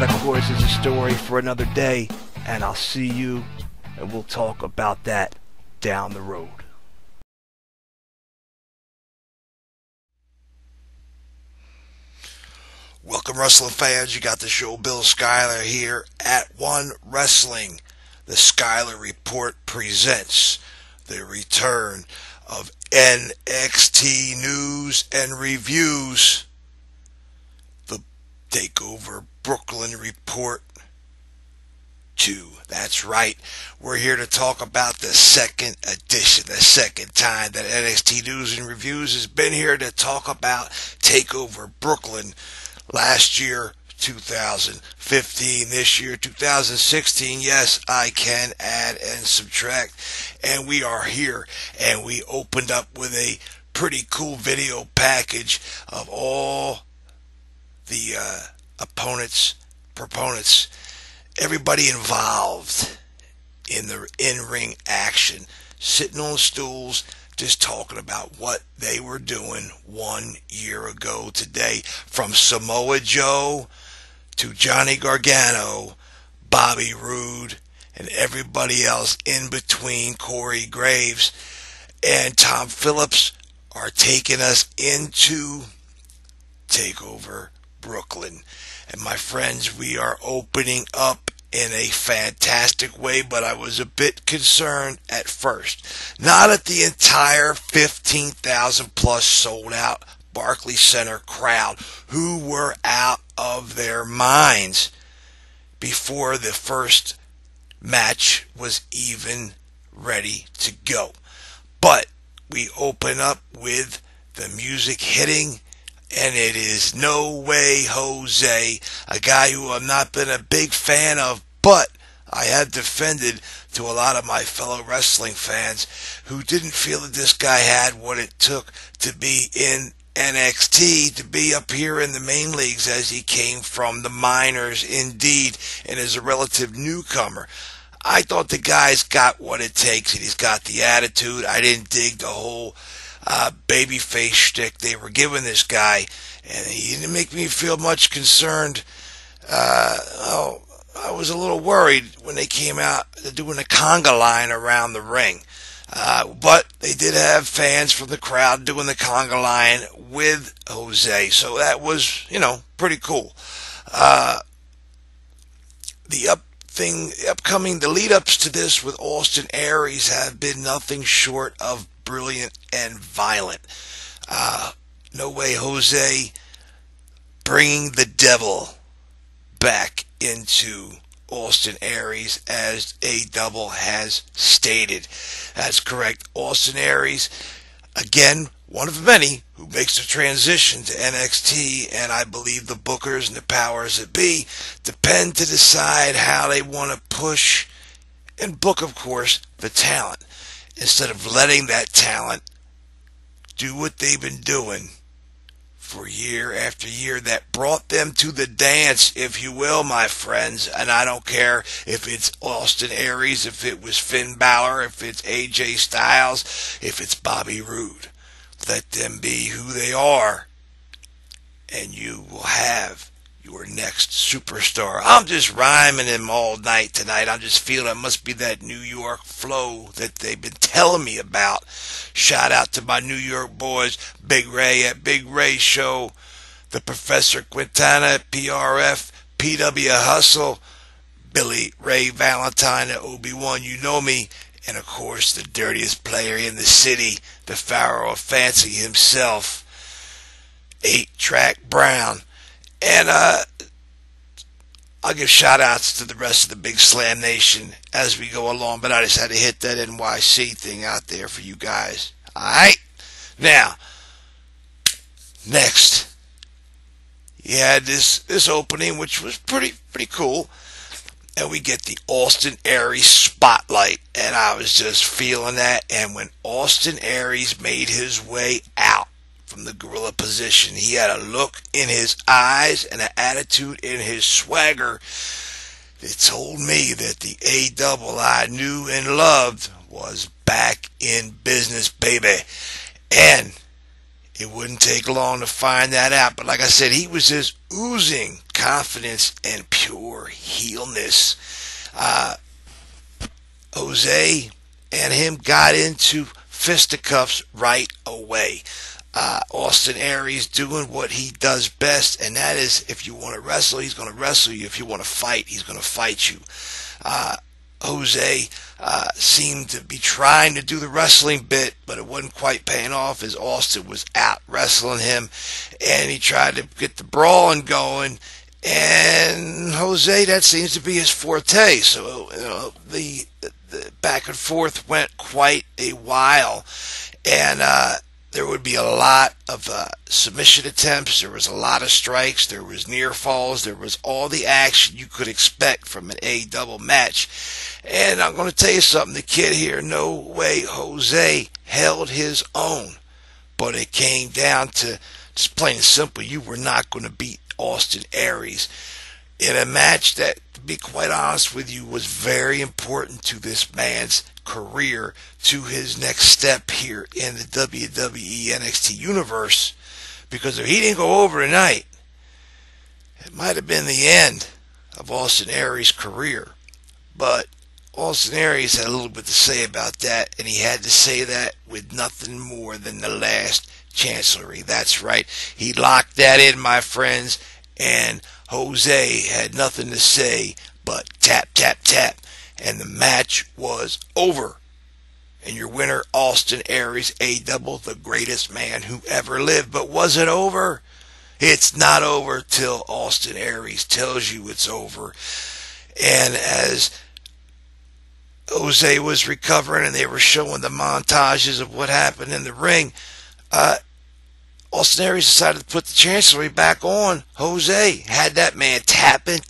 that, of course, is a story for another day, and I'll see you, and we'll talk about that down the road. Welcome, wrestling fans. You got the show Bill Schuyler here at One Wrestling. The Schuyler Report presents the return of NXT news and reviews. The Takeover Brooklyn Report 2. That's right. We're here to talk about the second edition, the second time that NXT news and reviews has been here to talk about Takeover Brooklyn. Last year, 2015, this year, 2016, yes, I can add and subtract, and we are here, and we opened up with a pretty cool video package of all the proponents, everybody involved in the in-ring action, sitting on stools, just talking about what they were doing 1 year ago today. From Samoa Joe to Johnny Gargano, Bobby Roode, and everybody else in between, Corey Graves and Tom Phillips, are taking us into Takeover Brooklyn. And my friends, we are opening up in a fantastic way, but I was a bit concerned at first. Not at the entire 15,000 plus sold out Barclays Center crowd, who were out of their minds before the first match was even ready to go. But we open up with the music hitting, and it is No Way Jose, a guy who I've not been a big fan of, but I have defended to a lot of my fellow wrestling fans who didn't feel that this guy had what it took to be in NXT, to be up here in the main leagues, as he came from the minors indeed, and is a relative newcomer. I thought the guy's got what it takes, and he's got the attitude. I didn't dig the whole babyface shtick they were giving this guy, and he didn't make me feel much concerned. I was a little worried when they came out doing a conga line around the ring, but they did have fans from the crowd doing the conga line with Jose, so that was, pretty cool. The lead-ups to this with Austin Aries have been nothing short of brilliant and violent. No Way Jose bringing the devil back into Austin Aries, as A-Double has stated. That's correct. Austin Aries, again, one of many who makes the transition to NXT, and I believe the bookers and the powers that be depend to decide how they want to push and book, of course, the talent, instead of letting that talent do what they've been doing for year after year that brought them to the dance, if you will, my friends. And I don't care if it's Austin Aries, if it was Finn Balor, if it's AJ Styles, if it's Bobby Roode. Let them be who they are, and you will have your next superstar. I'm just rhyming him all night tonight. I'm just feeling it must be that New York flow that they've been telling me about. Shout out to my New York boys, Big Ray at Big Ray Show, the Professor Quintana at PRF, PW Hustle, Billie Ray Valentine at Obi-Wan, you know me, and of course the dirtiest player in the city, the Pharaoh of Fancy himself, 8-Track Brown. And I'll give shout-outs to the rest of the Big Slam Nation as we go along, but I just had to hit that NYC thing out there for you guys. Alright? Now, next, you had this opening, which was pretty cool, and we get the Austin Aries spotlight, and I was just feeling that. And when Austin Aries made his way out from the gorilla position, he had a look in his eyes and an attitude in his swagger that told me that the A-Double I knew and loved was back in business, baby. And it wouldn't take long to find that out. But like I said, he was just oozing confidence and pure heelness. Jose and him got into fisticuffs right away. Austin Aries doing what he does best, and that is, if you want to wrestle, he's going to wrestle you. If you want to fight, he's going to fight you. Jose seemed to be trying to do the wrestling bit, but it wasn't quite paying off as Austin was out wrestling him, and he tried to get the brawling going, and Jose, that seems to be his forte. So the back and forth went quite a while, and there would be a lot of submission attempts. There was a lot of strikes. There was near falls. There was all the action you could expect from an AEW match. And I'm going to tell you something. The kid here, no way Jose held his own. But it came down to just plain and simple. You were not going to beat Austin Aries in a match that, to be quite honest with you, was very important to this man's career, to his next step here in the WWE NXT universe, because if he didn't go over tonight, it might have been the end of Austin Aries' career. But Austin Aries had a little bit to say about that, and he had to say that with nothing more than the last chancellery. That's right, he locked that in, my friends, and Jose had nothing to say but tap, tap, tap. And the match was over. And your winner, Austin Aries, AEW, the greatest man who ever lived. But was it over? It's not over till Austin Aries tells you it's over. And as Jose was recovering and they were showing the montages of what happened in the ring, Austin Aries decided to put the chancellery back on. Jose had that man tapping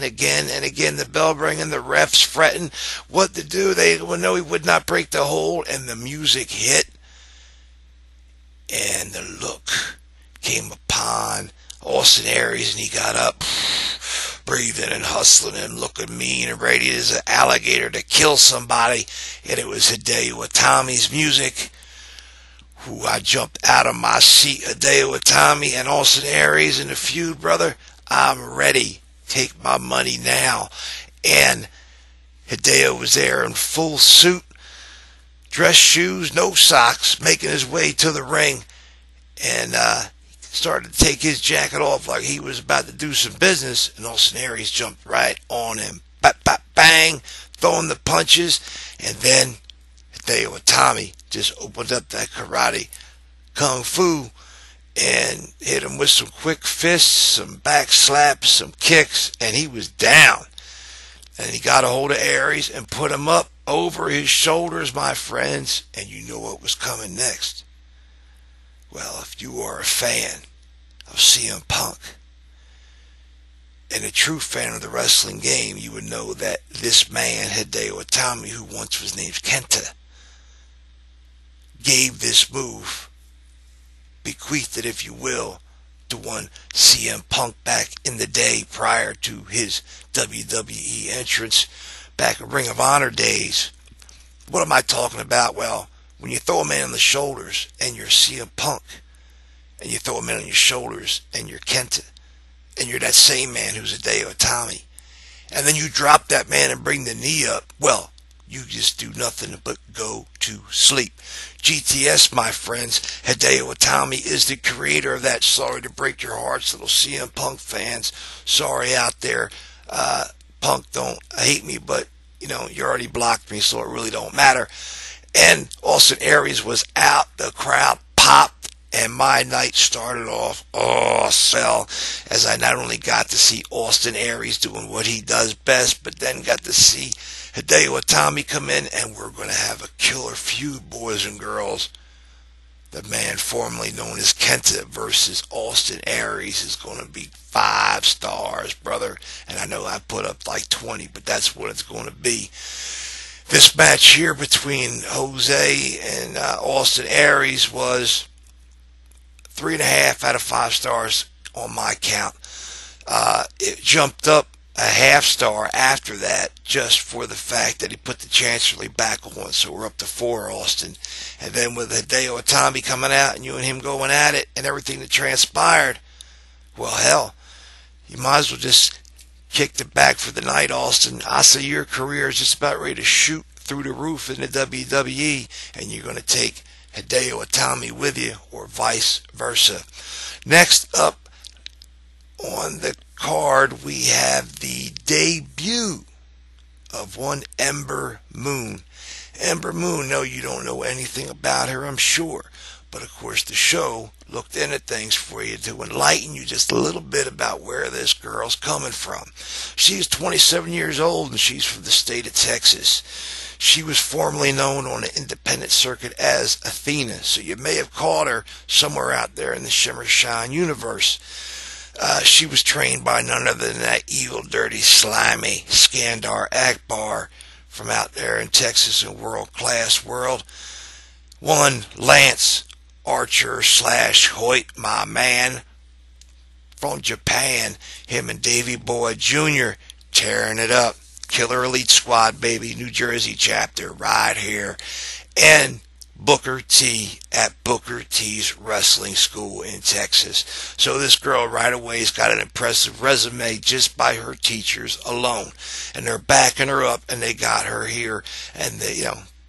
again and again. The bell ringing, the refs fretting what to do. They would know he would not break the hold, and the music hit. And the look came upon Austin Aries, and he got up, breathing and hustling and looking mean and ready as an alligator to kill somebody. And it was Hideo Itami's music. I jumped out of my seat. Hideo Itami and Austin Aries in the feud, brother. I'm ready. Take my money now. And Hideo was there in full suit, dress shoes, no socks, making his way to the ring, and started to take his jacket off like he was about to do some business, and Austin Aries jumped right on him. Bap, bap, bang, throwing the punches, and then Hideo Itami just opened up that karate kung fu and hit him with some quick fists, some back slaps, some kicks, and he was down. And he got a hold of Aries and put him up over his shoulders, my friends, and you know what was coming next. Well, if you are a fan of CM Punk and a true fan of the wrestling game, you would know that this man, Hideo Itami, who once was named Kenta, gave this move, bequeathed it, if you will, to one CM Punk back in the day prior to his WWE entrance back in Ring of Honor days. What am I talking about? Well, when you throw a man on the shoulders and you're CM Punk, and you throw a man on your shoulders and you're Kenta, and you're that same man who's Hideo Itami, and then you drop that man and bring the knee up, well, you just do nothing but go to sleep. GTS, my friends, Hideo Itami is the creator of that. Sorry to break your hearts, little CM Punk fans. Sorry out there. Punk, don't hate me, but, you already blocked me, so it really don't matter. And Austin Aries was out. The crowd popped, and my night started off swell, as I not only got to see Austin Aries doing what he does best, but then got to see Hideo Itami come in, and we're going to have a killer feud, boys and girls. The man formerly known as Kenta versus Austin Aries is going to be 5 stars, brother. And I know I put up like 20, but that's what it's going to be. This match here between Jose and Austin Aries was 3.5 out of 5 stars on my count. It jumped up a half star after that, just for the fact that he put the chancellery back on, so we're up to 4, Austin. And then with Hideo Itami coming out and you and him going at it and everything that transpired, well, hell, you might as well just kick it back for the night, Austin. I say your career is just about ready to shoot through the roof in the WWE, and you're going to take Hideo Itami with you, or vice versa. Next up on the card, we have the debut of one Ember Moon. Ember Moon, no, you don't know anything about her, I'm sure. But of course, the show looked into things for you to enlighten you just a little bit about where this girl's coming from. She's 27 years old, and she's from the state of Texas. She was formerly known on the independent circuit as Athena, so you may have caught her somewhere out there in the Shimmer Shine universe. She was trained by none other than that evil, dirty, slimy Skandar Akbar from out there in Texas and world-class world. One Lance Archer / Hoyt, my man, from Japan. Him and Davey Boy Jr. tearing it up. Killer Elite Squad, baby. New Jersey chapter right here. And Booker T at Booker T's Wrestling School in Texas. So this girl right away has got an impressive resume just by her teachers alone. And they're backing her up, and they got her here. And they,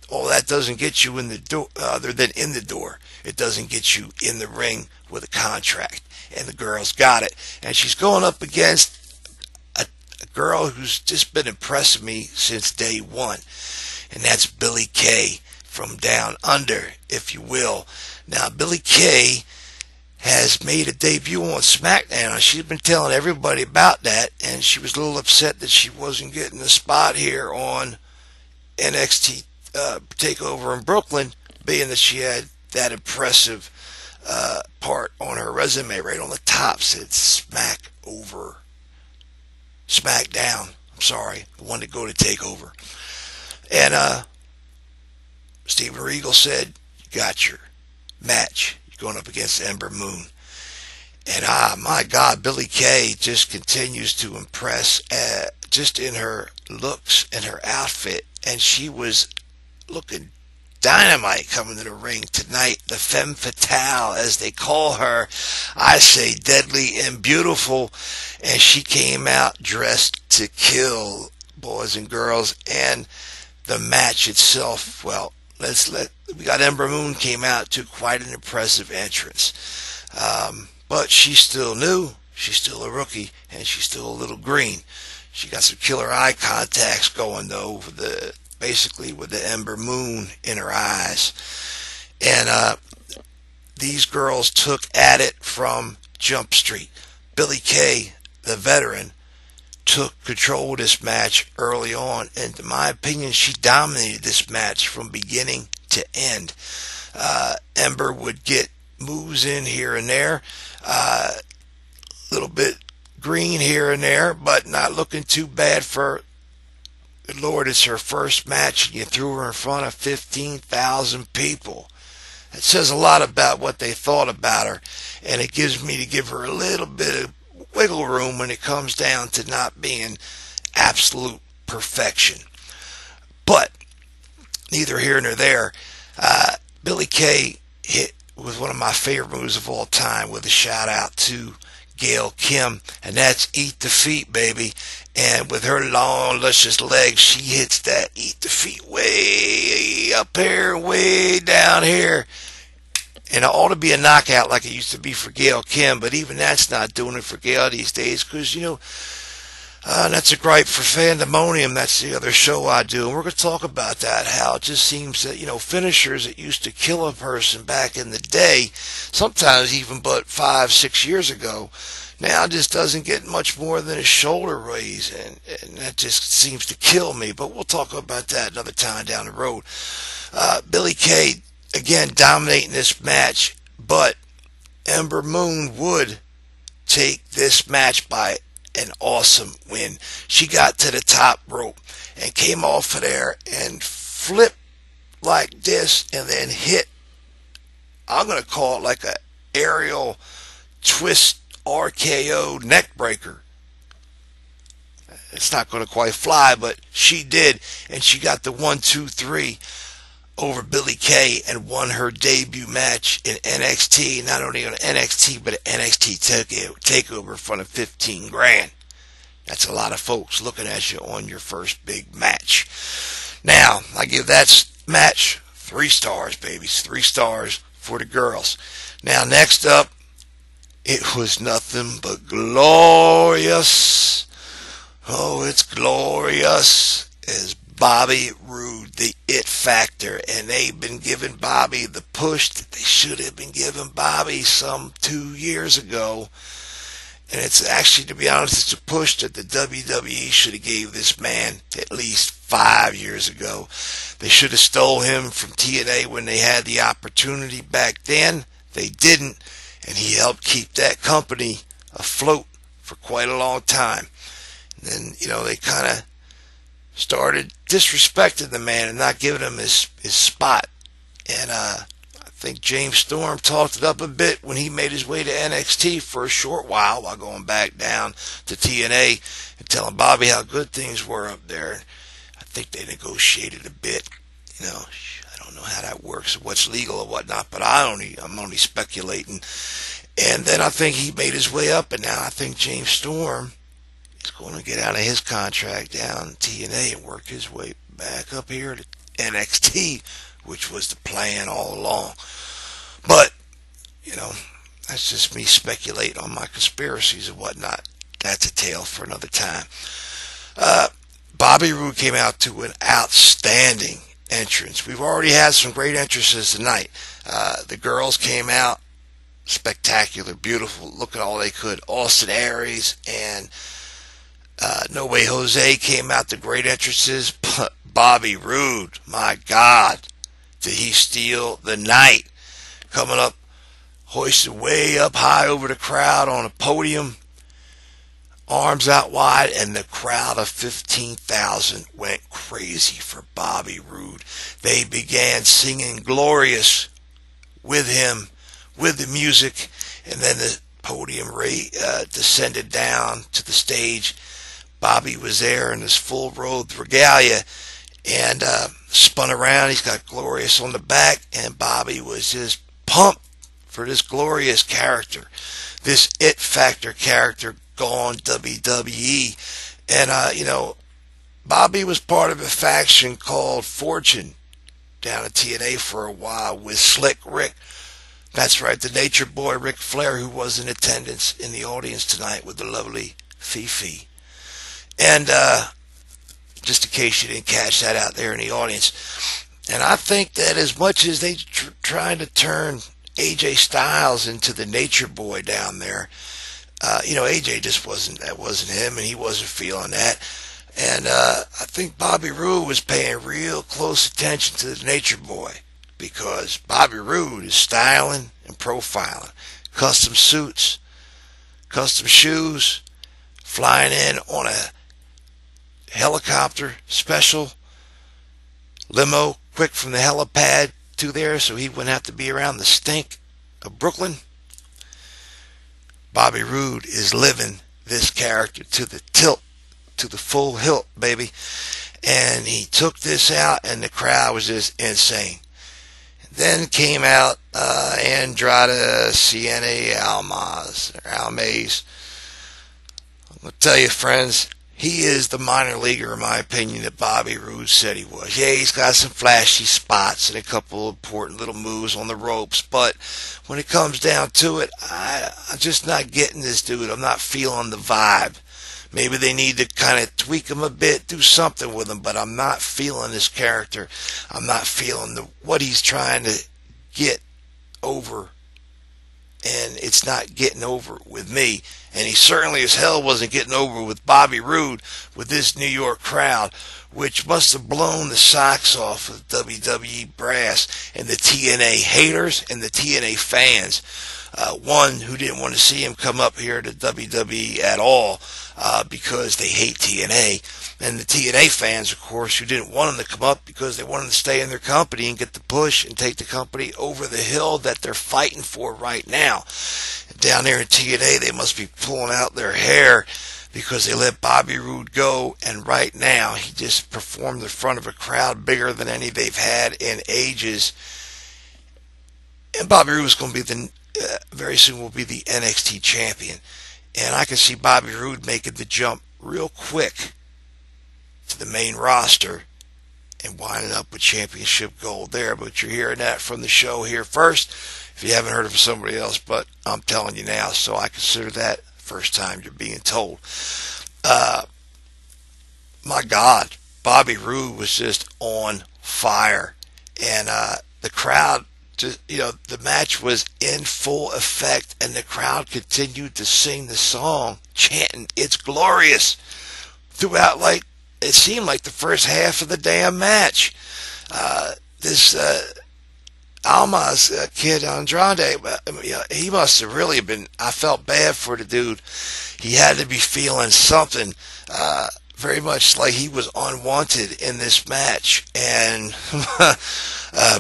all that doesn't get you in the door, other than in the door. It doesn't get you in the ring with a contract. And the girl's got it. And she's going up against a girl who's just been impressing me since day one. And that's Billie Kay from Down Under, if you will. Now, Billie Kay has made a debut on SmackDown. She's been telling everybody about that. And she was a little upset that she wasn't getting a spot here on NXT Takeover in Brooklyn, being that she had that impressive part on her resume right on the top, said SmackDown. I'm sorry, the one to go to Takeover. And Steven Regal said, you got your match. You're going up against Ember Moon. And my God, Billie Kay just continues to impress just in her looks and her outfit. And she was looking dynamite coming to the ring tonight. The femme fatale, as they call her. I say deadly and beautiful. And she came out dressed to kill, boys and girls. And the match itself, well, we got Ember Moon came out to quite an impressive entrance. But she's still new. She's still a rookie. And she's still a little green. She got some killer eye contacts going, though, basically with the Ember Moon in her eyes. And these girls took at it from Jump Street. Billie Kay, the veteran, took control of this match early on, and in my opinion, she dominated this match from beginning to end. Ember would get moves in here and there, a little bit green here and there, but not looking too bad for. Good Lord, it's her first match, and you threw her in front of 15,000 people. It says a lot about what they thought about her, and it gives me to give her a little bit of wiggle room when it comes down to not being absolute perfection. But neither here nor there. Billie Kay hit with one of my favorite moves of all time with a shout out to Gail Kim, and that's Eat the Feet, baby. And with her long, luscious legs, she hits that Eat the Feet way up here, way down here. And it ought to be a knockout like it used to be for Gail Kim, but even that's not doing it for Gail these days, because, that's a gripe for Fandemonium. That's the other show I do, and we're going to talk about that, how it just seems that, finishers that used to kill a person back in the day, sometimes even but 5-6 years ago, now just doesn't get much more than a shoulder raise, and that just seems to kill me, but we'll talk about that another time down the road. Billie Kay, again, dominating this match, but Ember Moon would take this match by an awesome win. She got to the top rope and came off of there and flipped like this and then hit, I'm going to call it like a aerial twist RKO neck breaker. It's not going to quite fly, but she did, and she got the 1, 2, 3. over Billie Kay and won her debut match in NXT, not only on NXT, but at NXT Takeover in front of 15 grand. That's a lot of folks looking at you on your first big match. Now, I give that match 3 stars, babies. 3 stars for the girls. Now, next up, it was nothing but glorious. Oh, it's glorious as Bobby Roode, the It Factor, and they've been giving Bobby the push that they should have been giving Bobby some 2 years ago. And it's actually, to be honest, it's a push that the WWE should have gave this man at least 5 years ago. They should have stole him from TNA when they had the opportunity back then. They didn't, and he helped keep that company afloat for quite a long time. And then, they kind of started disrespecting the man and not giving him his spot. And I think James Storm talked it up a bit when he made his way to NXT for a short while going back down to TNA and telling Bobby how good things were up there. I think they negotiated a bit. I don't know how that works, what's legal or whatnot, but I'm only speculating. And then I think he made his way up, and now I think James Storm is going to get out of his contract down in TNA and work his way back up here to NXT, which was the plan all along. But, that's just me speculating on my conspiracies and whatnot. That's a tale for another time. Bobby Roode came out to an outstanding entrance. We've already had some great entrances tonight. The girls came out spectacular, beautiful, looking all they could. Austin Aries and No Way Jose came out to great entrances. But Bobby Roode, my God, did he steal the night? Coming up, hoisted way up high over the crowd on a podium, arms out wide, and the crowd of 15,000 went crazy for Bobby Roode. They began singing Glorious with him, with the music, and then the podium descended down to the stage. Bobby was there in his full robed regalia and spun around. He's got Glorious on the back, and Bobby was just pumped for this Glorious character, this It Factor character gone WWE. And, Bobby was part of a faction called Fortune down at TNA for a while with Slick Rick. That's right, the Nature Boy Ric Flair, who was in attendance in the audience tonight with the lovely Fifi. And just in case you didn't catch that out there in the audience. And I think that as much as they trying to turn AJ Styles into the Nature Boy down there, AJ just wasn't him, and he wasn't feeling that. And I think Bobby Roode was paying real close attention to the Nature Boy, because Bobby Roode is styling and profiling. Custom suits, custom shoes, flying in on a helicopter special limo quick from the helipad to there so he wouldn't have to be around the stink of Brooklyn. Bobby Roode is living this character to the tilt, to the full hilt, baby. And he took this out, and the crowd was just insane. Then came out Andrade Cien Almas. I'm going to tell you, friends, he is the minor leaguer, in my opinion, that Bobby Roode said he was. Yeah, he's got some flashy spots and a couple of important little moves on the ropes, but when it comes down to it, I'm just not getting this dude. I'm not feeling the vibe. Maybe they need to kind of tweak him a bit, do something with him, but I'm not feeling this character. I'm not feeling what he's trying to get over, and it's not getting over with me. And he certainly as hell wasn't getting over with Bobby Roode with this New York crowd, which must have blown the socks off of WWE brass and the TNA haters and the TNA fans. One who didn't want to see him come up here to WWE at all because they hate TNA. And the TNA fans, of course, who didn't want him to come up because they wanted him to stay in their company and get the push and take the company over the hill that they're fighting for right now. Down there in TNA, they must be pulling out their hair because they let Bobby Roode go, and right now he just performed in front of a crowd bigger than any they've had in ages. And Bobby Roode is going to be very soon will be the NXT champion. And I can see Bobby Roode making the jump real quick to the main roster and winding up with championship gold there. But you're hearing that from the show here first, if you haven't heard it from somebody else. But I'm telling you now, so I consider that first time you're being told. My God, Bobby Roode was just on fire. And the crowd, the match was in full effect, and the crowd continued to sing the song, chanting, "It's glorious," throughout, like, it seemed like the first half of the damn match. This Almas kid, Andrade, he must have really been, I felt bad for the dude. He had to be feeling something, very much like he was unwanted in this match. And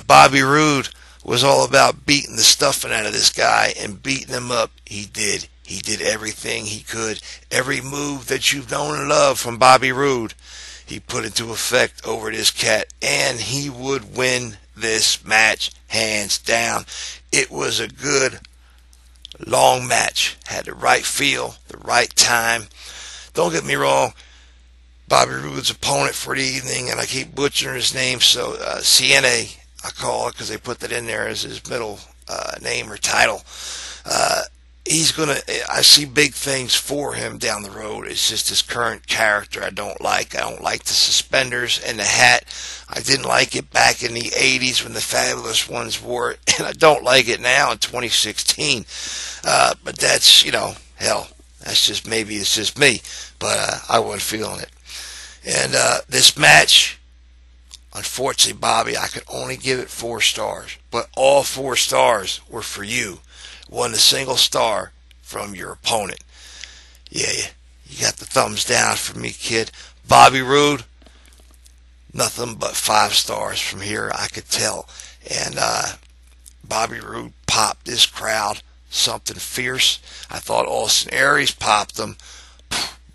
Bobby Roode was all about beating the stuffing out of this guy and beating him up. He did. He did everything he could. Every move that you've known and loved from Bobby Roode, he put into effect over this cat, and he would win this match hands down. It was a good, long match. Had the right feel, the right time. Don't get me wrong, Bobby Roode's opponent for the evening, and I keep butchering his name, so CNA, I call it, because they put that in there as his middle name or title. He's gonna. I see big things for him down the road. It's just his current character I don't like. I don't like the suspenders and the hat. I didn't like it back in the 80s when the Fabulous Ones wore it, and I don't like it now in 2016. But that's, hell, that's just, maybe it's just me, but I wasn't feeling it. And this match, unfortunately, Bobby, I could only give it 4 stars, but all 4 stars were for you. Wasn't a single star from your opponent. Yeah, you got the thumbs down from me, kid. Bobby Roode, nothing but 5 stars from here, I could tell. And Bobby Roode popped this crowd something fierce. I thought Austin Aries popped them.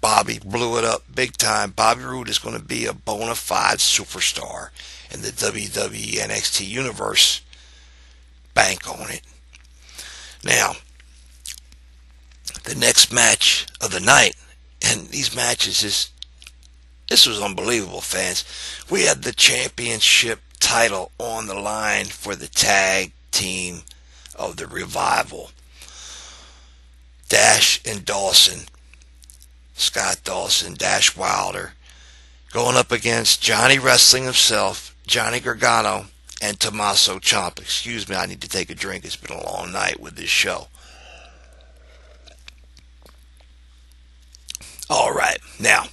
Bobby blew it up big time. Bobby Roode is going to be a bona fide superstar in the WWE NXT universe. Bank on it. Now, the next match of the night, and these matches, this was unbelievable, fans. We had the championship title on the line for the tag team of the Revival. Dash and Dawson, Scott Dawson, Dash Wilder, going up against Johnny Wrestling himself, Johnny Gargano, and Tommaso Ciampa. Excuse me, I need to take a drink. It's been a long night with this show. All right, now,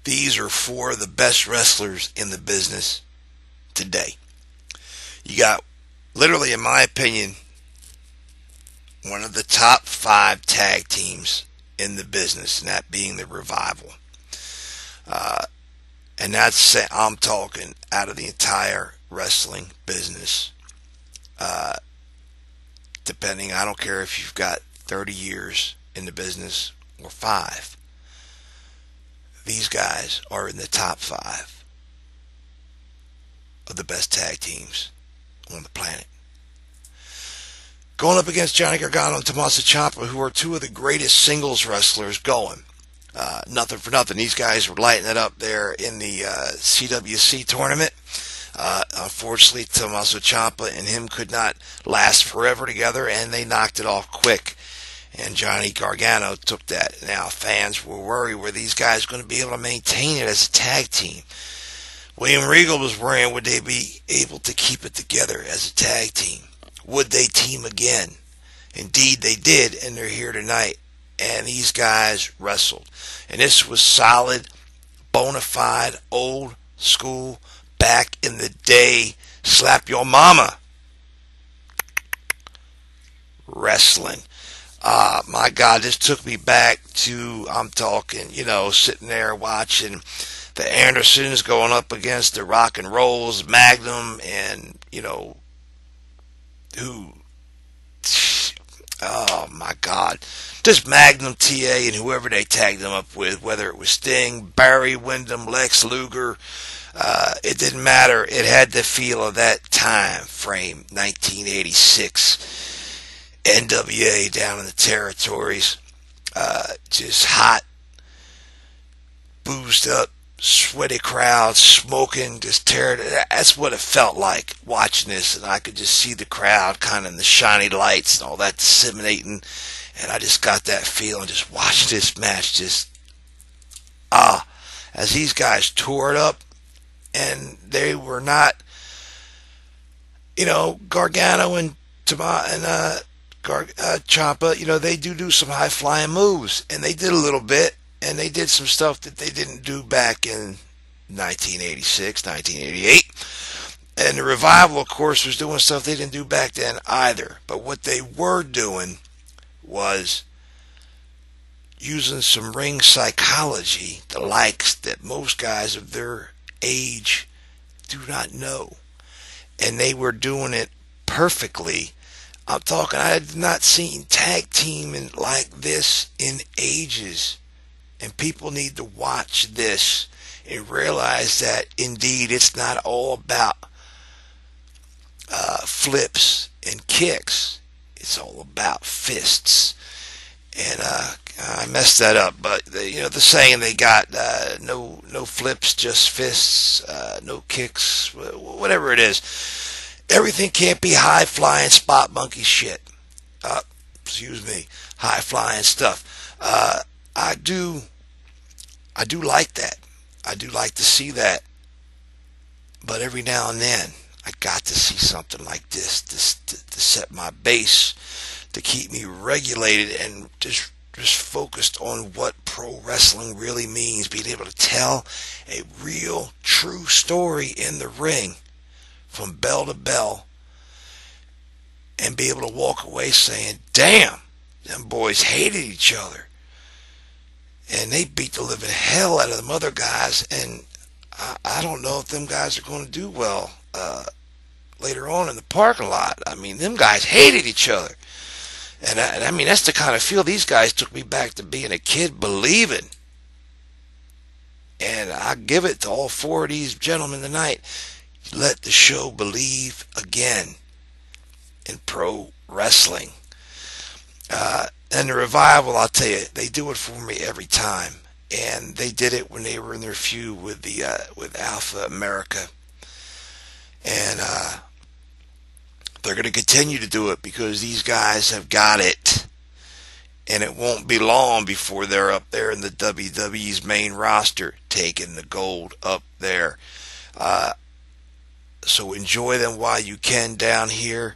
these are 4 of the best wrestlers in the business today. You got, literally, in my opinion, one of the top 5 tag teams in the business, and that being the Revival. And that's, I'm talking out of the entire wrestling business. Depending, I don't care if you've got 30 years in the business or 5. These guys are in the top 5 of the best tag teams on the planet. Going up against Johnny Gargano and Tommaso Ciampa, who are 2 of the greatest singles wrestlers going. Nothing for nothing. These guys were lighting it up there in the CWC tournament. Unfortunately, Tommaso Ciampa and him could not last forever together, and they knocked it off quick. And Johnny Gargano took that. Now, fans were worried, were these guys going to be able to maintain it as a tag team? William Regal was worrying, would they be able to keep it together as a tag team? Would they team again? Indeed, they did, and they're here tonight. And these guys wrestled. And this was solid, bona fide, old school, back in the day, slap your mama wrestling. My God, this took me back to, I'm talking, sitting there watching the Andersons going up against the Rock and Rolls, Magnum, and, Oh my God. Just Magnum TA and whoever they tagged them up with, whether it was Sting, Barry Windham, Lex Luger, it didn't matter. It had the feel of that time frame, 1986. NWA down in the territories. Just hot, boozed up, sweaty crowd, smoking, just tearing. That's what it felt like watching this, and I could just see the crowd kind of in the shiny lights and all that disseminating, and I just got that feeling just watching this match, just as these guys tore it up, and they were not, Gargano and Ciampa, they do some high flying moves, and they did a little bit. And they did some stuff that they didn't do back in 1986, 1988. And the Revival, of course, was doing stuff they didn't do back then either. But what they were doing was using some ring psychology, the likes that most guys of their age do not know. And they were doing it perfectly. I'm talking, I had not seen tag teaming like this in ages. And people need to watch this and realize that indeed it's not all about flips and kicks. It's all about fists. And I messed that up, but the saying they got, no flips, just fists, no kicks, whatever it is. Everything can't be high flying spot monkey shit. High flying stuff. I do like that. I do like to see that. But every now and then, I got to see something like this to set my base, to keep me regulated and just focused on what pro wrestling really means. Being able to tell a real, true story in the ring from bell to bell and be able to walk away saying, damn, them boys hated each other. And they beat the living hell out of them other guys, and I don't know if them guys are going to do well later on in the parking lot. I mean, them guys hated each other. And I mean, that's the kind of feel these guys took me back to being a kid believing. And I give it to all four of these gentlemen tonight. Let the show believe again in pro wrestling. And the Revival, I'll tell you, they do it for me every time. And they did it when they were in their feud with with Alpha America. And they're going to continue to do it because these guys have got it. And it won't be long before they're up there in the WWE's main roster, taking the gold up there. So enjoy them while you can down here.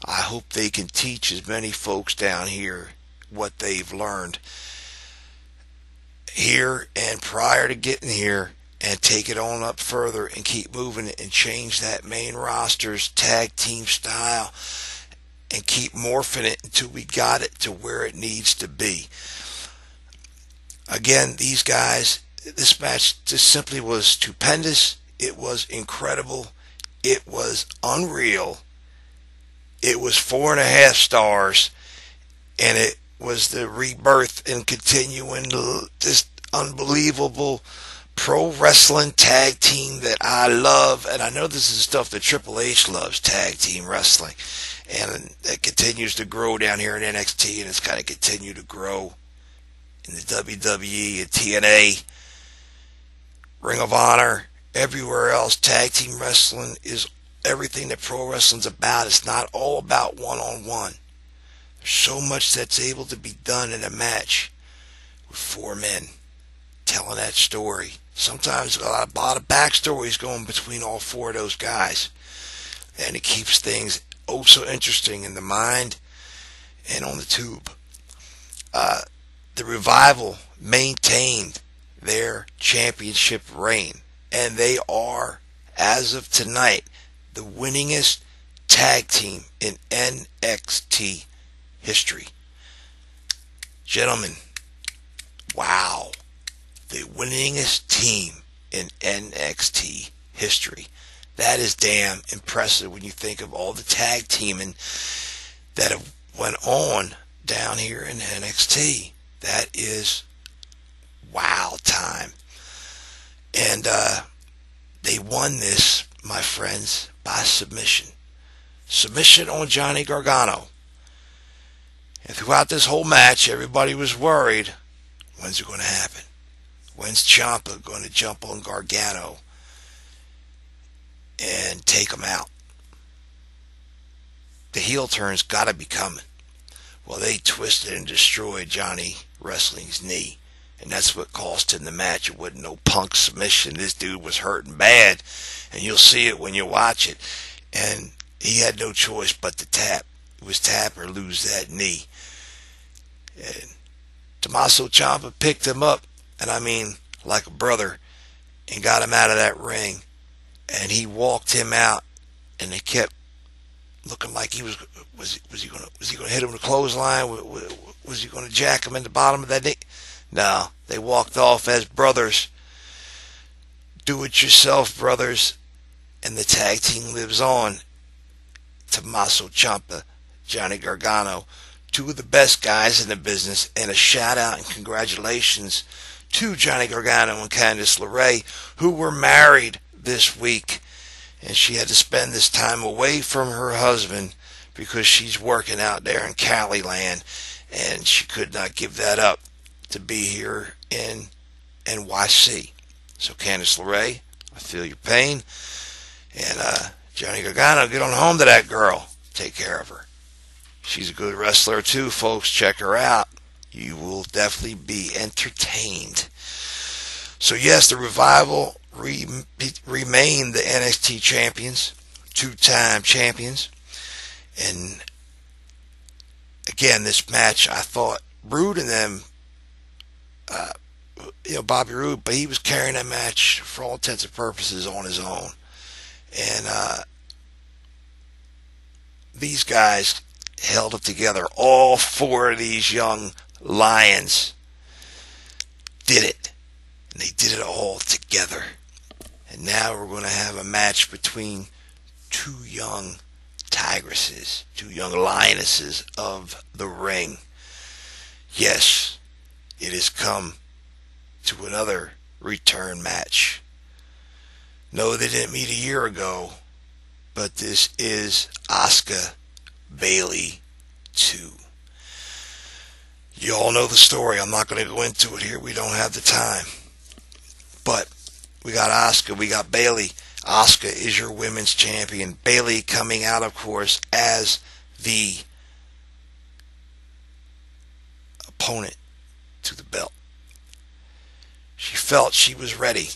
I hope they can teach as many folks down here what they've learned here and prior to getting here, and take it on up further and keep moving it and change that main roster's tag team style and keep morphing it until we got it to where it needs to be. Again, these guys, this match just simply was stupendous. It was incredible. It was unreal. It was 4.5 stars, and it was the rebirth and continuing this unbelievable pro wrestling tag team that I love. And I know this is stuff that Triple H loves, tag team wrestling, and it continues to grow down here in NXT, and it's kind of continued to grow in the WWE and TNA, Ring of Honor, everywhere else. Tag team wrestling is everything that pro wrestling's about. It's not all about one-on-one. There's so much that's able to be done in a match with four men telling that story. Sometimes a lot of backstories going between all four of those guys. And it keeps things oh so interesting in the mind and on the tube. The Revival maintained their championship reign. And they are, as of tonight, the winningest tag team in NXT history. Gentlemen, wow. The winningest team in NXT history. That is damn impressive when you think of all the tag teaming that have went on down here in NXT. That is wow time. And they won this, my friends, by submission. Submission on Johnny Gargano. And throughout this whole match, everybody was worried, when's it going to happen? When's Ciampa going to jump on Gargano and take him out? The heel turn's got to be coming. Well, they twisted and destroyed Johnny Wrestling's knee. And that's what cost him the match. It wasn't no punk submission. This dude was hurting bad. And you'll see it when you watch it. And he had no choice but to tap. It was tap or lose that knee. And Tommaso Ciampa picked him up. And I mean, like a brother. And got him out of that ring. And he walked him out. And they kept looking like he was he going to hit him with a clothesline? Was he going to jack him in the bottom of that knee? No, they walked off as brothers. Do-it-yourself brothers. And the tag team lives on. Tommaso Ciampa, Johnny Gargano, two of the best guys in the business. And a shout-out and congratulations to Johnny Gargano and Candice LeRae, who were married this week. And she had to spend this time away from her husband because she's working out there in Cali land. And she could not give that up to be here in NYC. So Candice LeRae, I feel your pain. And Johnny Gargano, get on home to that girl. Take care of her. She's a good wrestler too, folks. Check her out. You will definitely be entertained. So yes, the Revival remain the NXT champions, two-time champions. And again, this match, I thought Roode and them, Bobby Roode, but he was carrying that match for all intents and purposes on his own. And these guys held it together. All four of these young lions did it. And they did it all together. And now we're going to have a match between two young tigresses, two young lionesses of the ring. Yes, it has come to another return match. No, they didn't meet a year ago, but this is Asuka Bayley 2. You all know the story. I'm not going to go into it here. We don't have the time. But we got Asuka, we got Bayley. Asuka is your women's champion. Bayley coming out, of course, as the opponent to the belt. She felt she was ready.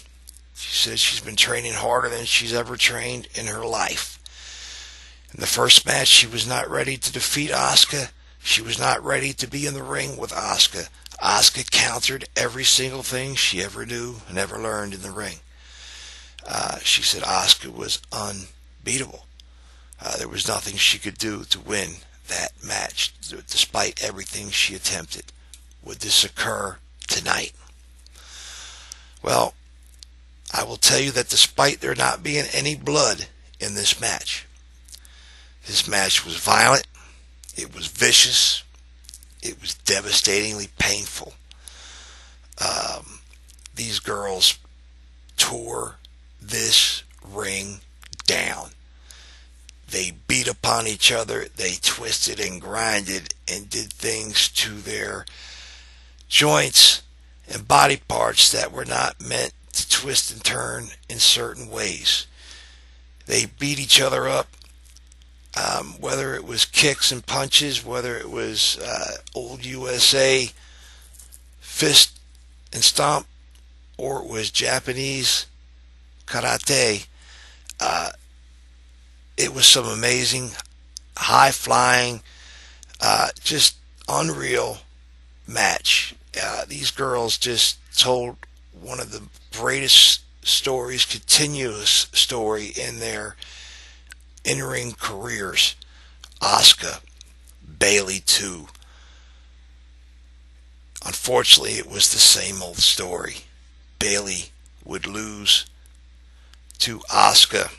She said she's been training harder than she's ever trained in her life. In the first match, she was not ready to defeat Asuka. She was not ready to be in the ring with Asuka. Asuka countered every single thing she ever knew and ever learned in the ring. She said Asuka was unbeatable. There was nothing she could do to win that match, despite everything she attempted. Would this occur tonight? Well, I will tell you that despite there not being any blood in this match was violent, it was vicious, it was devastatingly painful. These girls tore this ring down. They beat upon each other, they twisted and grinded and did things to their joints and body parts that were not meant to twist and turn in certain ways. They beat each other up, whether it was kicks and punches, whether it was old USA fist and stomp, or it was Japanese karate. It was some amazing, high-flying, just unreal match. These girls just told one of the greatest stories, continuous story in their in-ring careers. Asuka, Bayley 2. Unfortunately, it was the same old story. Bayley would lose to Asuka.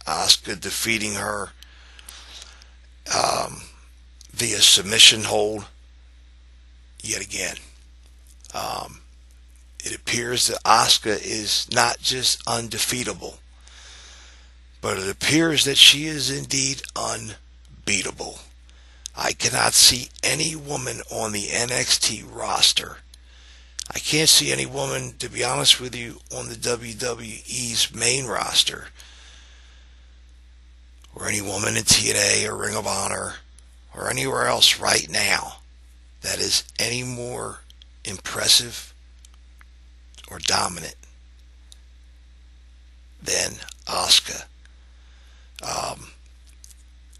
Asuka defeating her. via submission hold yet again. It appears that Asuka is not just undefeatable, but it appears that she is indeed unbeatable. I cannot see any woman on the NXT roster. I can't see any woman, to be honest with you, on the WWE's main roster, or any woman in TNA or Ring of Honor or anywhere else right now that is any more impressive or dominant than Asuka.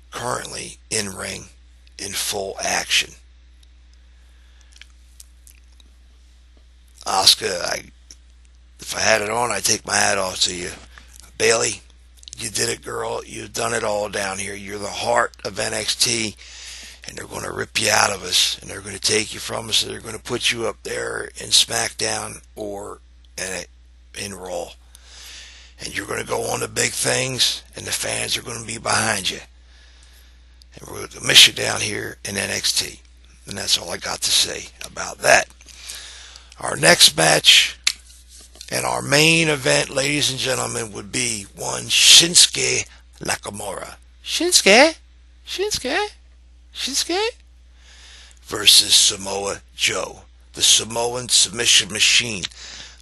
Currently in ring, in full action. Asuka, if I had it on, I'd take my hat off to you. Bayley, you did it, girl. You've done it all down here. You're the heart of NXT, and they're going to rip you out of us, and they're going to take you from us, and they're going to put you up there in SmackDown or in Raw. And you're going to go on to big things, and the fans are going to be behind you. And we're going to miss you down here in NXT. And that's all I got to say about that. Our next match and our main event, ladies and gentlemen, would be one Shinsuke Nakamura. Shinsuke versus Samoa Joe, the Samoan submission machine.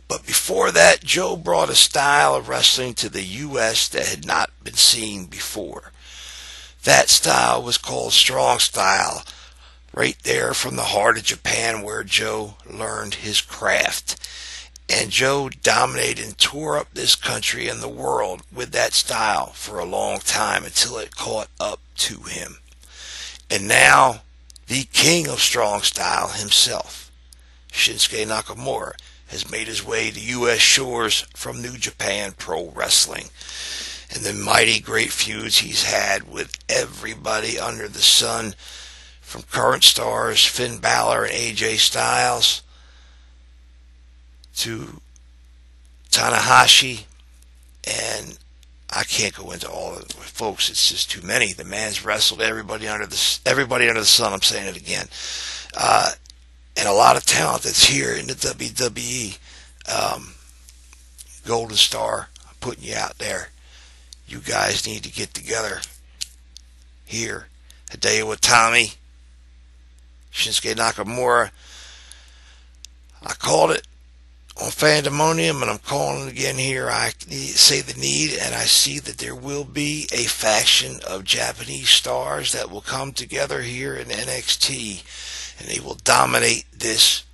But before that, Joe brought a style of wrestling to the U.S. that had not been seen before. That style was called Strong Style, right there from the heart of Japan where Joe learned his craft. And Joe dominated and tore up this country and the world with that style for a long time until it caught up to him. And now, the king of Strong Style himself, Shinsuke Nakamura, has made his way to U.S. shores from New Japan Pro Wrestling. And the mighty great feuds he's had with everybody under the sun, from current stars Finn Balor and AJ Styles to Tanahashi, and I can't go into all of it, folks. It's just too many. The man's wrestled everybody under the sun. I'm saying it again, and a lot of talent that's here in the WWE. Golden Star, I'm putting you out there. You guys need to get together here. Hideo Itami, Shinsuke Nakamura. I called it on Fandemonium, and I'm calling it again here. I say the need, and I see that there will be a faction of Japanese stars that will come together here in NXT, and they will dominate this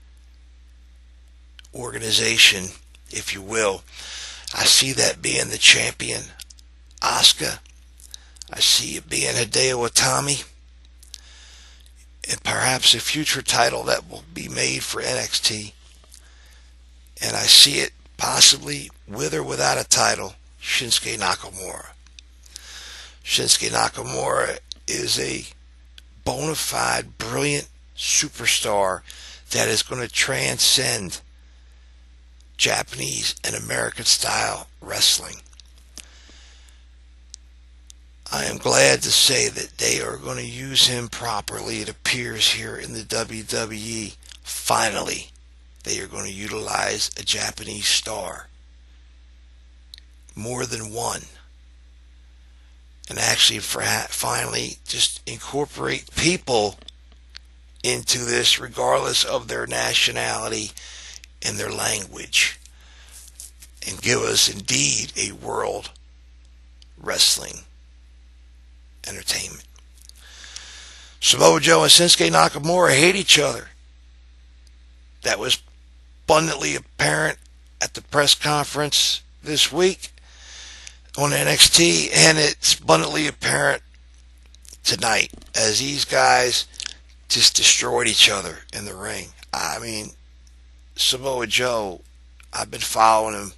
organization, if you will. I see that being the champion, Asuka. I see it being Hideo Itami, and perhaps a future title that will be made for NXT. And I see it possibly, with or without a title, Shinsuke Nakamura. Shinsuke Nakamura is a bona fide, brilliant superstar that is going to transcend Japanese and American style wrestling. I am glad to say that they are going to use him properly. It appears here in the WWE. Finally, they are going to utilize a Japanese star. More than one. And actually, finally, just incorporate people into this regardless of their nationality and their language. And give us indeed a world wrestling entertainment. Samoa Joe and Shinsuke Nakamura hate each other. That was abundantly apparent at the press conference this week on NXT, and it's abundantly apparent tonight as these guys just destroyed each other in the ring. I mean, Samoa Joe, I've been following him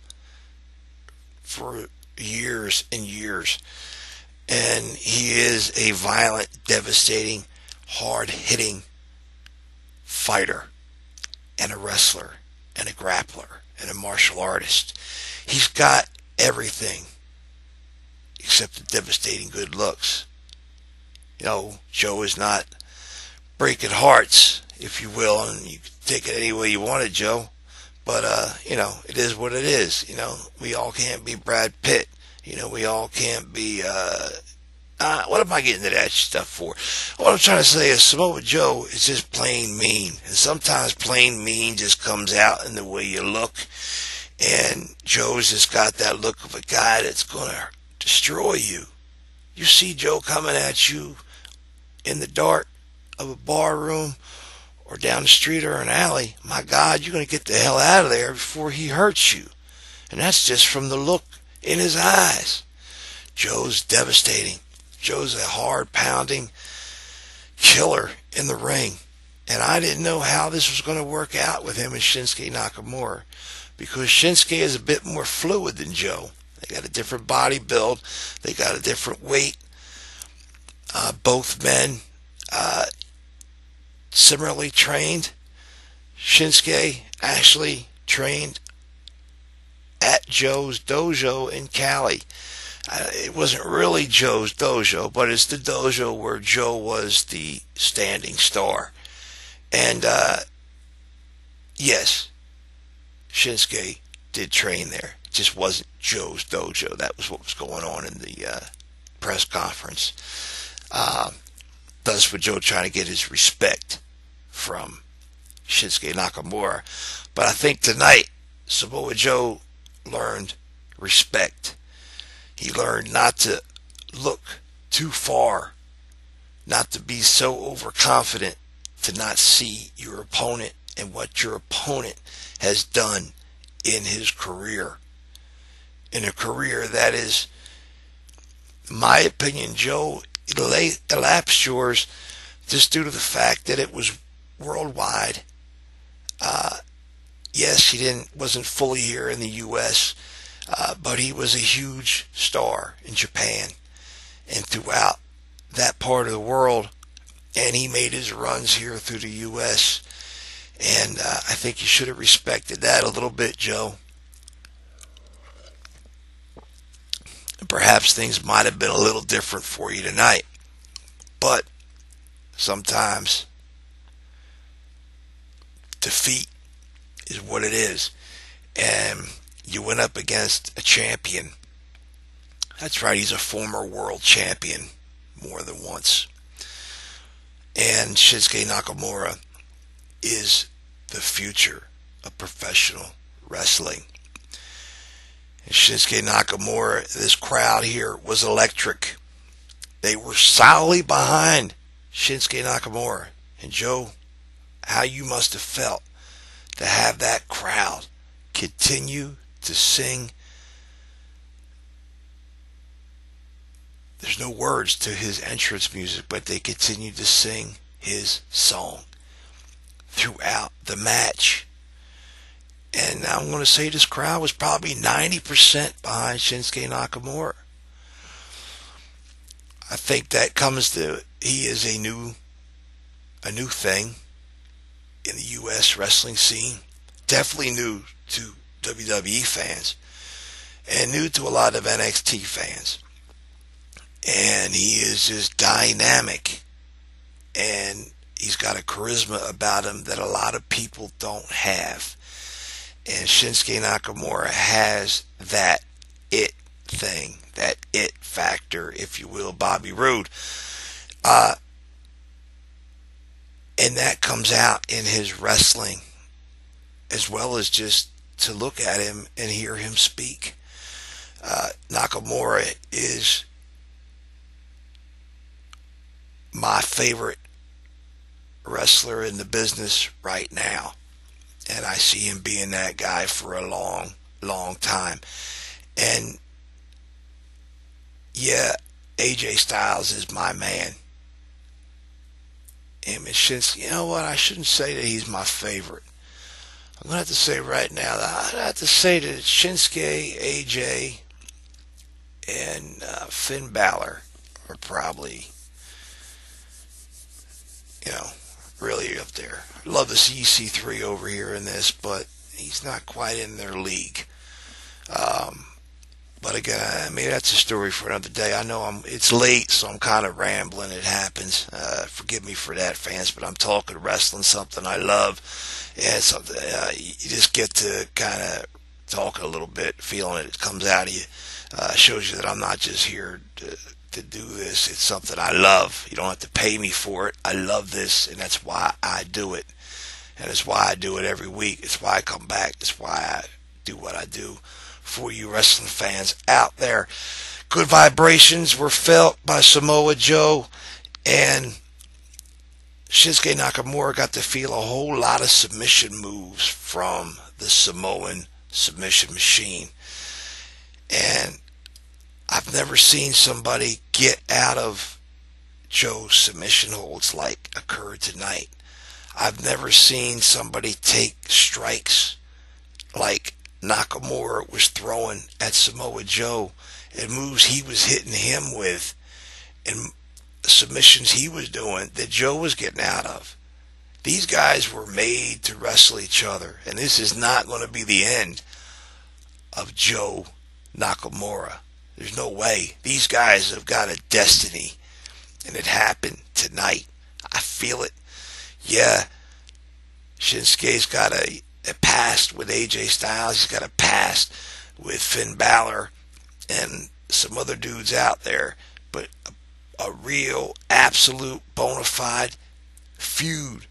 for years and years, and he is a violent, devastating, hard-hitting fighter and a wrestler and a grappler and a martial artist. He's got everything except the devastating good looks. You know, Joe is not breaking hearts, if you will, and you can take it any way you want it, Joe. But, it is what it is. We all can't be Brad Pitt. We all can't be, what am I getting to that stuff for? What I'm trying to say is Samoa Joe is just plain mean. And sometimes plain mean just comes out in the way you look. And Joe's just got that look of a guy that's going to destroy you. You see Joe coming at you in the dark of a bar room or down the street or an alley, my God, you're going to get the hell out of there before he hurts you. And that's just from the look in his eyes. Joe's devastating. Joe's a hard-pounding killer in the ring. And I didn't know how this was going to work out with him and Shinsuke Nakamura, because Shinsuke is a bit more fluid than Joe. They got a different body build. They got a different weight. Both men similarly trained. Shinsuke actually trained at Joe's dojo in Cali. It wasn't really Joe's dojo, but it's the dojo where Joe was the standing star. And yes, Shinsuke did train there. It just wasn't Joe's dojo. That was what was going on in the press conference. Thus, with Joe trying to get his respect from Shinsuke Nakamura. But I think tonight, Samoa Joe learned respect. He learned not to look too far, not to be so overconfident, to not see your opponent and what your opponent has done in his career. In a career that is, in my opinion, Joe elapsed yours just due to the fact that it was worldwide. Yes, he wasn't fully here in the U.S., but he was a huge star in Japan and throughout that part of the world, and he made his runs here through the U.S., and I think you should have respected that a little bit, Joe. Perhaps things might have been a little different for you tonight, but sometimes defeat is what it is, and you went up against a champion. That's right, he's a former world champion more than once. And Shinsuke Nakamura is the future of professional wrestling. And Shinsuke Nakamura, this crowd here was electric. They were solidly behind Shinsuke Nakamura. And Joe, how you must have felt to have that crowd continue to sing. There's no words to his entrance music, but they continued to sing his song throughout the match. And I'm going to say this crowd was probably 90% behind Shinsuke Nakamura. I think that comes to, he is a new thing in the U.S. wrestling scene. Definitely new to WWE fans and new to a lot of NXT fans. And he is just dynamic, and he's got a charisma about him that a lot of people don't have. And Shinsuke Nakamura has that it thing, that it factor, if you will, Bobby Roode. And that comes out in his wrestling, as well as just to look at him and hear him speak. Nakamura is my favorite wrestler in the business right now. And I see him being that guy for a long, long time. And yeah, AJ Styles is my man. And Shinsuke, you know what? I shouldn't say that he's my favorite. I'm going to have to say right now that I have to say that Shinsuke, AJ, and Finn Balor are probably, really up there. I'd love to see EC3 over here in this, but he's not quite in their league. But again, maybe that's a story for another day. I know it's late, so I'm kind of rambling. It happens. Forgive me for that, fans, but I'm talking wrestling, something I love, and something you just get to kind of talk a little bit, feeling it comes out of you. Shows you that I'm not just here to do this. It's something I love. You don't have to pay me for it. I love this, and that's why I do it. And it's why I do it every week. It's why I come back. It's why I do what I do for you wrestling fans out there. Good vibrations were felt by Samoa Joe, and Shinsuke Nakamura got to feel a whole lot of submission moves from the Samoan submission machine. And I've never seen somebody get out of Joe's submission holds like occurred tonight. I've never seen somebody take strikes like Nakamura was throwing at Samoa Joe, and moves he was hitting him with, and submissions he was doing that Joe was getting out of. These guys were made to wrestle each other, and this is not going to be the end of Joe Nakamura. There's no way. These guys have got a destiny, and it happened tonight. I feel it. Yeah, Shinsuke's got a past with AJ Styles. He's got a past with Finn Balor and some other dudes out there. But a real, absolute, bona fide feud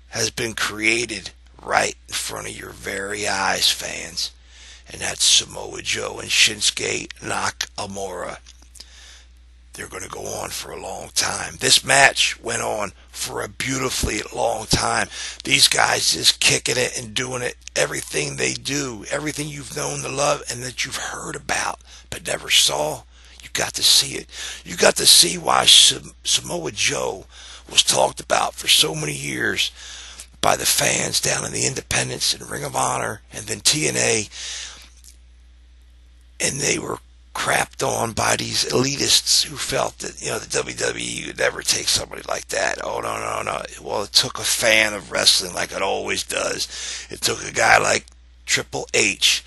has been created right in front of your very eyes, fans. And that's Samoa Joe and Shinsuke Nakamura. They're going to go on for a long time. This match went on for a beautifully long time. These guys just kicking it and doing it. Everything they do, everything you've known to love and that you've heard about but never saw, you got to see it. You got to see why Samoa Joe was talked about for so many years by the fans down in the Independents and Ring of Honor and then TNA. And they were crapped on by these elitists who felt that, the WWE would never take somebody like that. Oh, no. Well, it took a fan of wrestling like it always does. It took a guy like Triple H,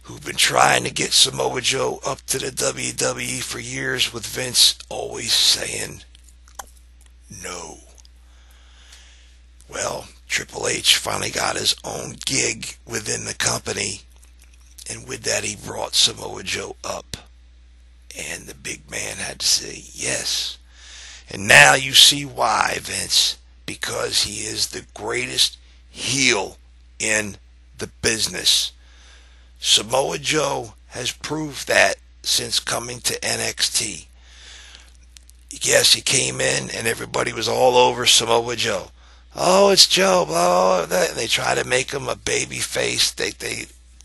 who've been trying to get Samoa Joe up to the WWE for years, with Vince always saying no. Well, Triple H finally got his own gig within the company. And with that, he brought Samoa Joe up. And the big man had to say yes. And now you see why, Vince. Because he is the greatest heel in the business. Samoa Joe has proved that since coming to NXT. Yes, he came in and everybody was all over Samoa Joe. Oh, it's Joe, blah, blah, blah. They try to make him a baby face. They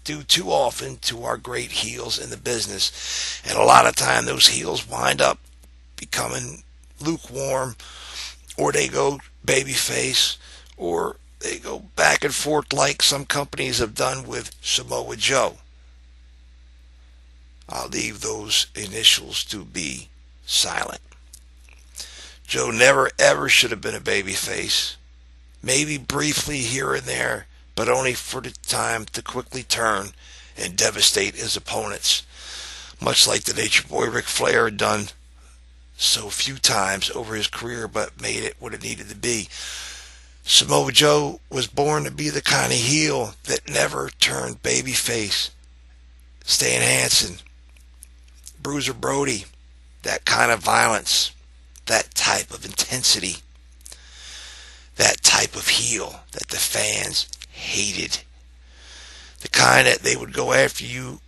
do too often to our great heels in the business. And a lot of time those heels wind up becoming lukewarm, or they go babyface, or they go back and forth like some companies have done with Samoa Joe. I'll leave those initials to be silent. Joe never ever should have been a babyface. Maybe briefly here and there, but only for the time to quickly turn and devastate his opponents, much like the Nature Boy Ric Flair had done so few times over his career, but made it what it needed to be. Samoa Joe was born to be the kind of heel that never turned babyface. Stan Hansen, Bruiser Brody, that kind of violence, that type of intensity, that type of heel that the fans hated. The kind that they would go after you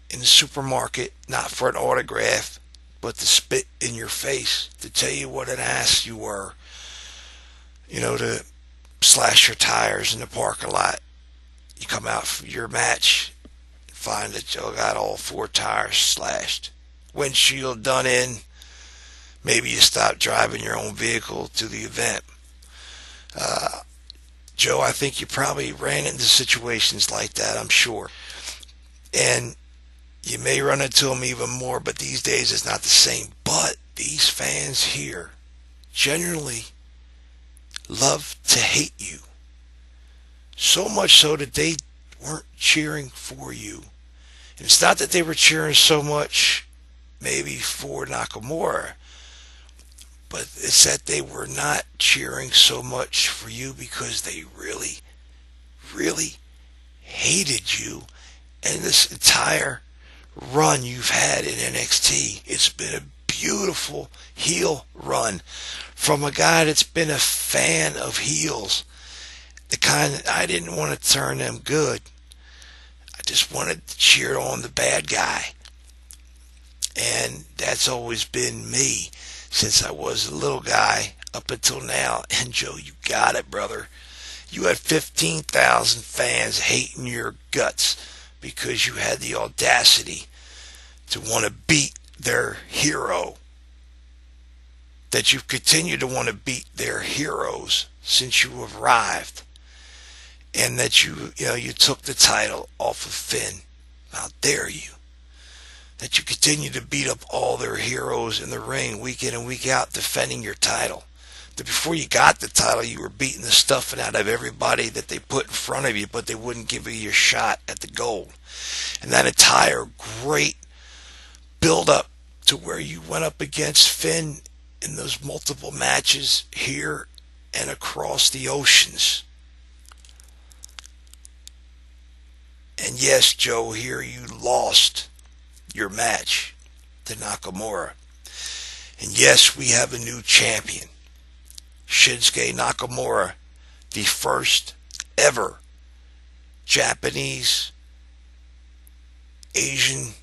in the supermarket, not for an autograph, but to spit in your face, to tell you what an ass you were. To slash your tires in the parking lot. You come out for your match, find that Joe got all 4 tires slashed. Windshield done in. Maybe you stop driving your own vehicle to the event. Joe, I think you probably ran into situations like that, I'm sure. And you may run into them even more, but these days it's not the same. But these fans here generally love to hate you. So much so that they weren't cheering for you And it's not that they were cheering so much maybe for Nakamura, but it's that they were not cheering so much for you because they really, really hated you. And this entire run you've had in NXT, it's been a beautiful heel run from a guy that's been a fan of heels. The kind that I didn't want to turn them good. I just wanted to cheer on the bad guy. And that's always been me since I was a little guy up until now. And Joe, you got it, brother. You had 15,000 fans hating your guts because you had the audacity to want to beat their hero. That you've continued to want to beat their heroes since you arrived. And that you took the title off of Finn. How dare you? That you continue to beat up all their heroes in the ring week in and week out defending your title. That before you got the title, you were beating the stuffing out of everybody that they put in front of you, but they wouldn't give you your shot at the gold. And that entire great build-up to where you went up against Finn in those multiple matches here and across the oceans. And yes, Joe, here you lost your match to Nakamura. And yes, we have a new champion. Shinsuke Nakamura, the first ever Japanese Asian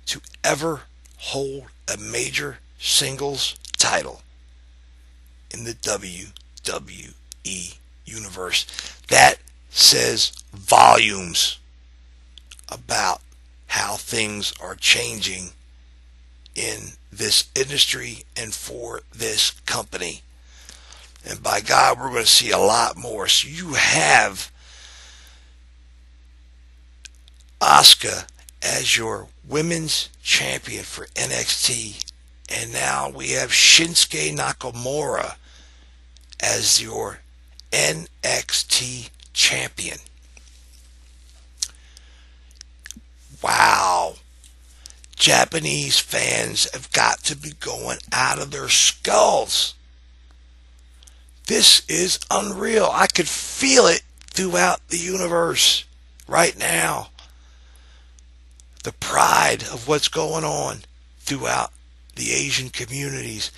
to ever hold a major singles title in the WWE universe. That says volumes about how things are changing in this industry and for this company. And by God, we're going to see a lot more. So you have Asuka as your women's champion for NXT. And now we have Shinsuke Nakamura as your NXT champion. Wow. Japanese fans have got to be going out of their skulls. This is unreal. I could feel it throughout the universe right now. The pride of what's going on throughout the Asian communities,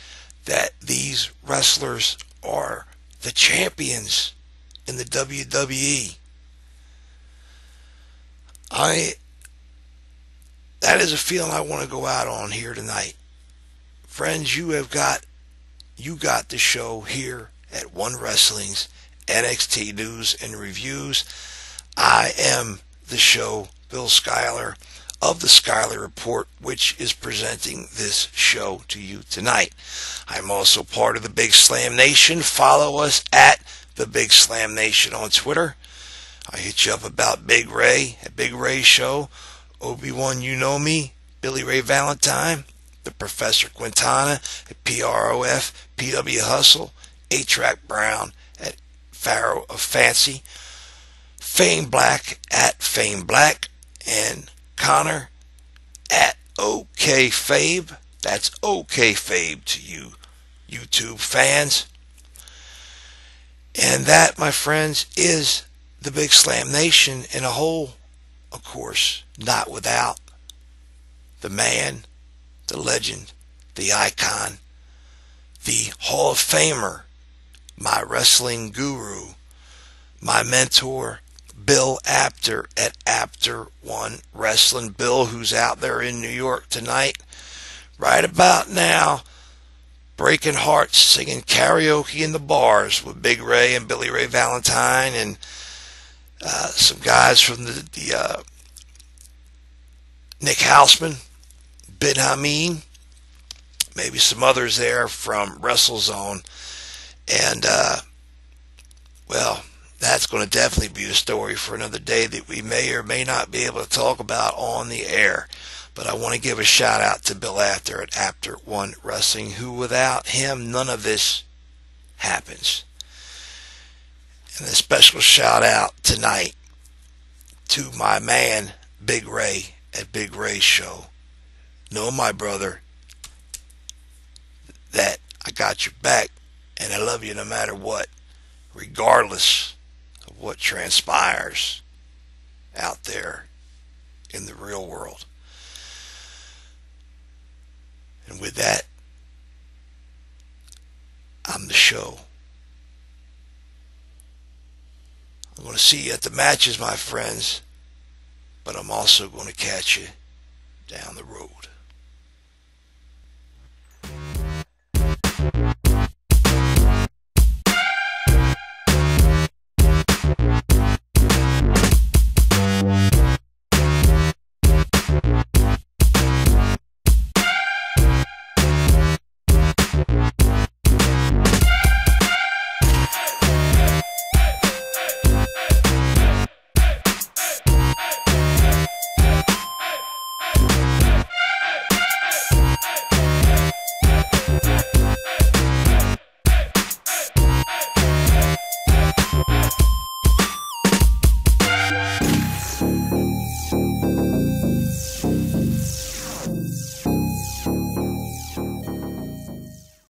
that these wrestlers are the champions in the WWE. That is a feeling I want to go out on here tonight. Friends, you got the show here at One Wrestling's NXT News and Reviews. I am the show, Bill Schuyler, of the Schuyler Report, which is presenting this show to you tonight. I'm also part of the Big Slam Nation. Follow us at the Big Slam Nation on Twitter. I hit you up about Big Ray at Big Ray Show, Obi-Wan You Know Me, Billy Ray Valentine, the Professor Quintana at PROF, PW Hustle, A-Track Brown at Pharaoh of Fancy, Fame Black at Fame Black, and Connor at OK Fabe. That's OK Fabe to you YouTube fans. And that, my friends, is the Big Slam Nation in a whole. Of course, not without the man, the legend, the icon, the Hall of Famer, my wrestling guru, my mentor, Bill Apter at Apter One Wrestling. Bill, who's out there in New York tonight, right about now, breaking hearts, singing karaoke in the bars with Big Ray and Billy Ray Valentine and some guys from the Nick Houseman, Ben Hameen, maybe some others there from WrestleZone. And, well, that's going to definitely be a story for another day that we may or may not be able to talk about on the air. But I want to give a shout out to Bill Apter at Apter One Wrestling, who without him, none of this happens. And a special shout out tonight to my man, Big Ray at Big Ray's show. Know, my brother, that I got your back and I love you no matter what, regardless of what transpires out there in the real world. And with that, I'm the show. I'm going to see you at the matches, my friends, but I'm also going to catch you down the road.